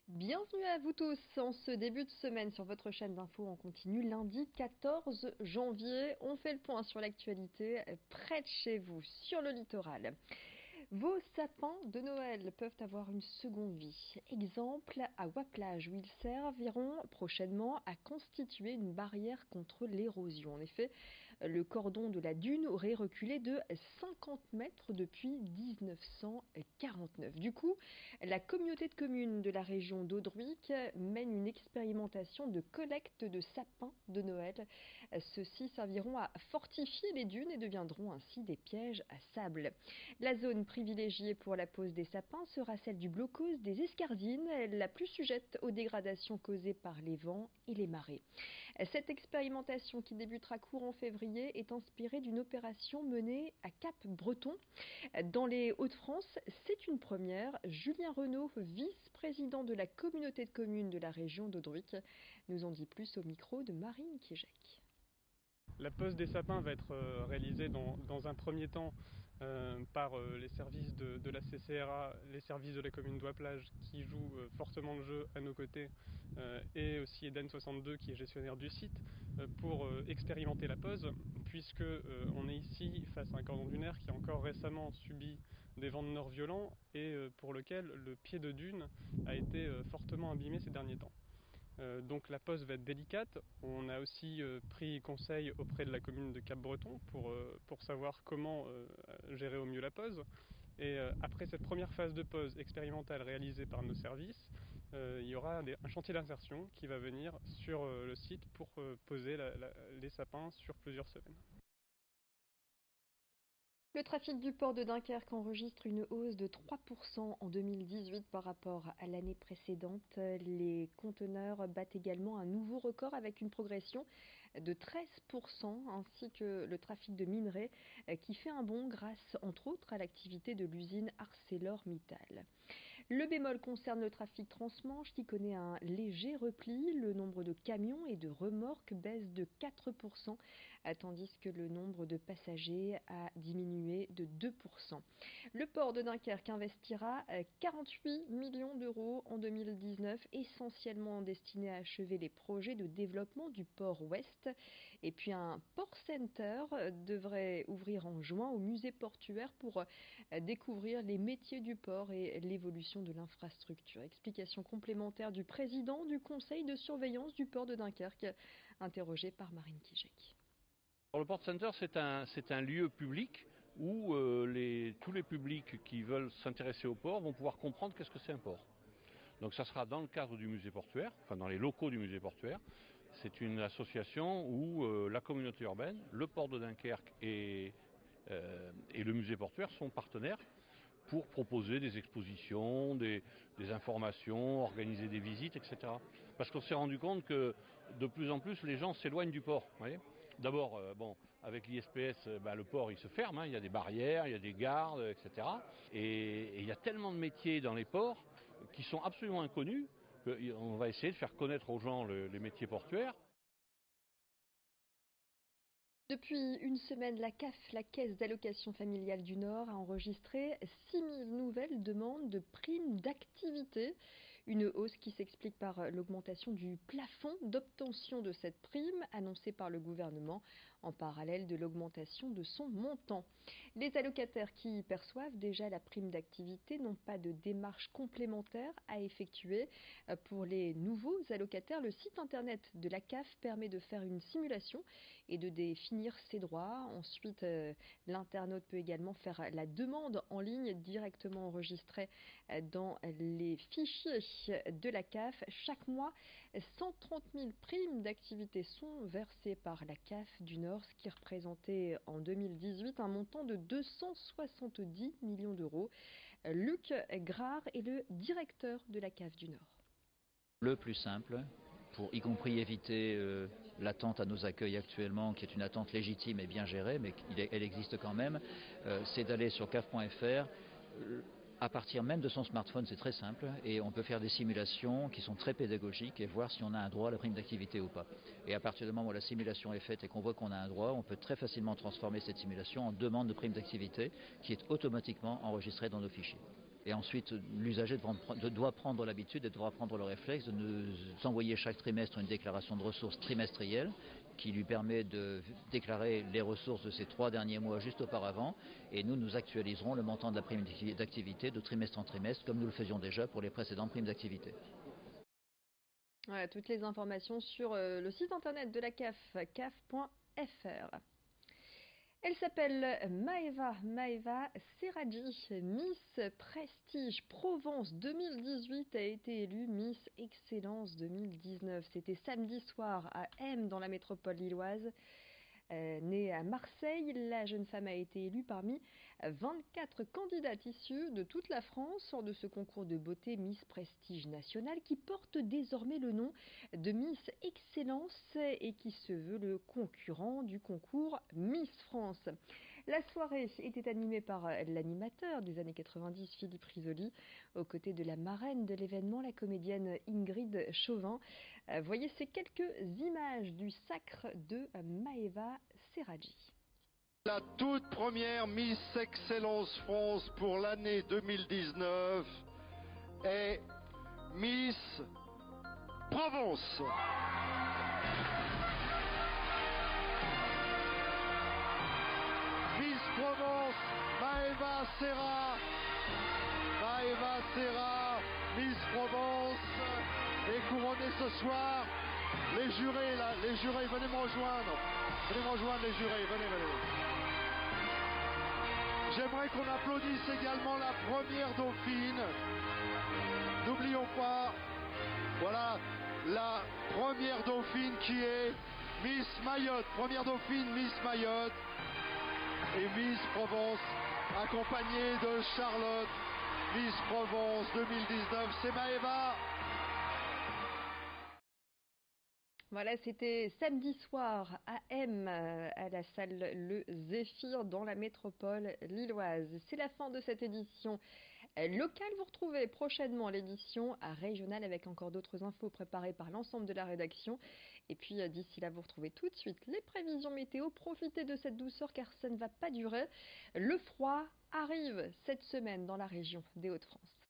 Bienvenue à vous tous en ce début de semaine sur votre chaîne d'infos en continu, lundi 14 janvier. On fait le point sur l'actualité près de chez vous, sur le littoral. Vos sapins de Noël peuvent avoir une seconde vie. Exemple à Waplage où ils serviront prochainement à constituer une barrière contre l'érosion. En effet, le cordon de la dune aurait reculé de 50 mètres depuis 1949. Du coup, la communauté de communes de la région d'Audruic mène une expérimentation de collecte de sapins de Noël. Ceux-ci serviront à fortifier les dunes et deviendront ainsi des pièges à sable. La zone privilégiée pour la pose des sapins sera celle du blocos des Escardines, la plus sujette aux dégradations causées par les vents et les marées. Cette expérimentation qui débutera courant février est inspirée d'une opération menée à Cap-Breton. Dans les Hauts-de-France, c'est une première. Julien Renaud, vice-président de la communauté de communes de la région d'Audruic, nous en dit plus au micro de Marine Kijek. La pose des sapins va être réalisée dans un premier temps par les services de la CCRA, les services de la commune de Waplage qui jouent fortement le jeu à nos côtés et aussi Eden 62 qui est gestionnaire du site pour expérimenter la pose puisque on est ici face à un cordon dunaire qui a encore récemment subi des vents de nord violents et pour lequel le pied de dune a été fortement abîmé ces derniers temps. Donc la pose va être délicate. On a aussi pris conseil auprès de la commune de Cap-Breton pour savoir comment gérer au mieux la pose. Et après cette première phase de pose expérimentale réalisée par nos services, il y aura un chantier d'insertion qui va venir sur le site pour poser les sapins sur plusieurs semaines. Le trafic du port de Dunkerque enregistre une hausse de 3% en 2018 par rapport à l'année précédente. Les conteneurs battent également un nouveau record avec une progression de 13%, ainsi que le trafic de minerais qui fait un bond grâce entre autres à l'activité de l'usine ArcelorMittal. Le bémol concerne le trafic transmanche qui connaît un léger repli. Le nombre de camions et de remorques baisse de 4%, tandis que le nombre de passagers a diminué de 2%. Le port de Dunkerque investira 48 millions d'euros en 2019, essentiellement destinés à achever les projets de développement du port ouest. Et puis un port center devrait ouvrir en juin au musée portuaire pour découvrir les métiers du port et l'évolution de l'infrastructure. Explication complémentaire du président du conseil de surveillance du port de Dunkerque, interrogé par Marine Kijek. Le Port Center, c'est un lieu public où tous les publics qui veulent s'intéresser au port vont pouvoir comprendre qu'est-ce que c'est un port. Donc ça sera dans le cadre du musée portuaire, enfin dans les locaux du musée portuaire. C'est une association où la communauté urbaine, le port de Dunkerque et le musée portuaire sont partenaires pour proposer des expositions, des informations, organiser des visites, etc. Parce qu'on s'est rendu compte que de plus en plus les gens s'éloignent du port. D'abord, avec l'ISPS, le port il se ferme, il y a des barrières, il y a des gardes, etc. Et il y a tellement de métiers dans les ports qui sont absolument inconnus qu'on va essayer de faire connaître aux gens les métiers portuaires. Depuis une semaine, la CAF, la Caisse d'allocation familiale du Nord, a enregistré 6000 nouvelles demandes de primes d'activité. Une hausse qui s'explique par l'augmentation du plafond d'obtention de cette prime annoncée par le gouvernement en parallèle de l'augmentation de son montant. Les allocataires qui perçoivent déjà la prime d'activité n'ont pas de démarche complémentaire à effectuer. Pour les nouveaux allocataires, le site internet de la CAF permet de faire une simulation et de définir ses droits. Ensuite, l'internaute peut également faire la demande en ligne directement enregistrée dans les fichiers de la CAF. Chaque mois, 130 000 primes d'activité sont versées par la CAF du Nord, ce qui représentait en 2018 un montant de 270 millions d'euros. Luc Grard est le directeur de la CAF du Nord. Le plus simple, pour y compris éviter l'attente à nos accueils actuellement, qui est une attente légitime et bien gérée, mais elle existe quand même, c'est d'aller sur caf.fr. À partir même de son smartphone, c'est très simple, et on peut faire des simulations qui sont très pédagogiques et voir si on a un droit à la prime d'activité ou pas. Et à partir du moment où la simulation est faite et qu'on voit qu'on a un droit, on peut très facilement transformer cette simulation en demande de prime d'activité qui est automatiquement enregistrée dans nos fichiers. Et ensuite, l'usager doit prendre l'habitude et devra prendre le réflexe de nous envoyer chaque trimestre une déclaration de ressources trimestrielle qui lui permet de déclarer les ressources de ces 3 derniers mois juste auparavant. Et nous actualiserons le montant de la prime d'activité de trimestre en trimestre, comme nous le faisions déjà pour les précédentes primes d'activité. Voilà, toutes les informations sur le site internet de la CAF, caf.fr. Elle s'appelle Maeva Serradji, Miss Prestige Provence 2018, a été élue Miss Excellence 2019. C'était samedi soir à M dans la métropole lilloise. Née à Marseille, la jeune femme a été élue parmi 24 candidates issues de toute la France lors de ce concours de beauté Miss Prestige National qui porte désormais le nom de Miss Excellence et qui se veut le concurrent du concours Miss France. La soirée était animée par l'animateur des années 90, Philippe Risoli, aux côtés de la marraine de l'événement, la comédienne Ingrid Chauvin. Voyez ces quelques images du sacre de Maeva Serradji. La toute première Miss Excellence France pour l'année 2019 est Miss Provence. Miss Provence, Maeva Serra, Miss Provence, est couronnée ce soir. Les jurés, là, venez me rejoindre. Venez me rejoindre les jurés, venez. J'aimerais qu'on applaudisse également la première dauphine. N'oublions pas, voilà, la première dauphine qui est Miss Mayotte. Première dauphine, Miss Mayotte. Et Miss Provence, accompagnée de Charlotte. Miss Provence 2019, c'est Maeva. Voilà, c'était samedi soir à M, à la salle Le Zéphyr dans la métropole lilloise. C'est la fin de cette édition locale. Vous retrouvez prochainement l'édition régionale avec encore d'autres infos préparées par l'ensemble de la rédaction. Et puis d'ici là, vous retrouvez tout de suite les prévisions météo. Profitez de cette douceur car ça ne va pas durer. Le froid arrive cette semaine dans la région des Hauts-de-France.